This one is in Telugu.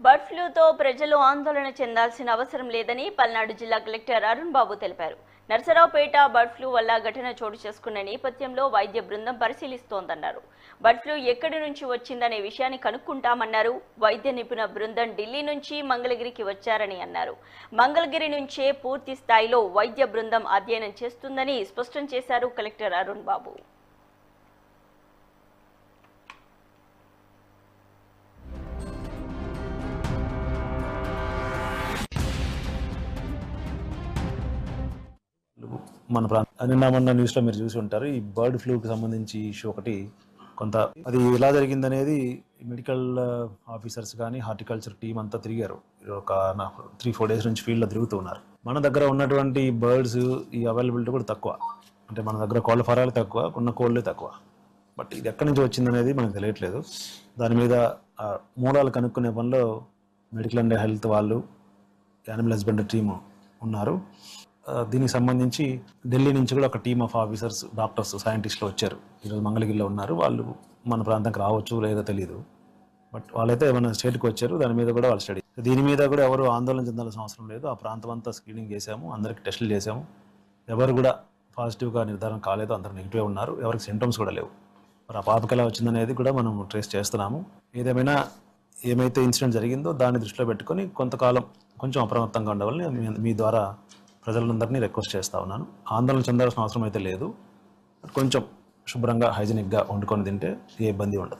బర్డ్ ఫ్లూతో ప్రజలు ఆందోళన చెందాల్సిన అవసరం లేదని పల్నాడు జిల్లా కలెక్టర్ అరుణ్ బాబు తెలిపారు. నర్సరావుపేట బర్డ్ ఫ్లూ వల్ల ఘటన చోటు చేసుకున్న నేపథ్యంలో వైద్య బృందం పరిశీలిస్తోందన్నారు. బర్డ్ ఫ్లూ ఎక్కడి నుంచి వచ్చిందనే విషయాన్ని కనుక్కుంటామన్నారు. వైద్య నిపుణ బృందం ఢిల్లీ నుంచి మంగళగిరికి వచ్చారని అన్నారు. మంగళగిరి నుంచే పూర్తి స్థాయిలో వైద్య బృందం అధ్యయనం చేస్తుందని స్పష్టం చేశారు కలెక్టర్ అరుణ్ బాబు. మన నిన్న మొన్న న్యూస్లో మీరు చూసి ఉంటారు. ఈ బర్డ్ ఫ్లూకి సంబంధించి ఇష్యూ ఒకటి కొంత అది ఎలా జరిగిందనేది మెడికల్ ఆఫీసర్స్ కానీ హార్టికల్చర్ టీం అంతా తిరిగారు. ఒక 3-4 డేస్ నుంచి ఫీల్డ్లో తిరుగుతూ ఉన్నారు. మన దగ్గర ఉన్నటువంటి బర్డ్స్ ఈ అవైలబిలిటీ కూడా తక్కువ, అంటే మన దగ్గర కోళ్ళ ఫారాలు తక్కువ, ఉన్న కోళ్ళే తక్కువ. బట్ ఇది ఎక్కడి నుంచి వచ్చిందనేది మనకు తెలియట్లేదు. దాని మీద మూలాలు కనుక్కునే పనిలో మెడికల్ అండ్ హెల్త్ వాళ్ళు, యానిమల్ హస్బెండరీ టీము ఉన్నారు. దీనికి సంబంధించి ఢిల్లీ నుంచి కూడా ఒక టీమ్ ఆఫ్ ఆఫీసర్స్, డాక్టర్స్, సైంటిస్టులు వచ్చారు. ఈరోజు మంగళగిరిలో ఉన్నారు. వాళ్ళు మన ప్రాంతానికి రావచ్చు లేదో తెలియదు, బట్ వాళ్ళైతే మన స్టేట్కి వచ్చారు. దాని మీద కూడా వాళ్ళు స్టడీ, దీని మీద కూడా ఎవరు ఆందోళన చెందాల్సిన అవసరం లేదు. ఆ ప్రాంతం అంతా స్క్రీనింగ్ చేశాము, అందరికి టెస్టులు చేశాము. ఎవరు కూడా పాజిటివ్గా నిర్ధారణ కాలేదు, అందరూ నెగిటివ్ ఉన్నారు. ఎవరికి సింటమ్స్ కూడా లేవు. మరి ఆ పాపకి ఎలా వచ్చిందనేది కూడా మనం ట్రేస్ చేస్తున్నాము. ఏదేమైనా ఏమైతే ఇన్సిడెంట్ జరిగిందో దాన్ని దృష్టిలో పెట్టుకొని కొంతకాలం కొంచెం అప్రమత్తంగా ఉండవాలని మీ ద్వారా ప్రజలందరినీ రిక్వెస్ట్ చేస్తూ ఉన్నాను. ఆందోళన చెందాల్సిన అవసరం అయితే లేదు. కొంచెం శుభ్రంగా హైజీనిక్గా వండుకొని తింటే ఏ ఇబ్బంది ఉండదు.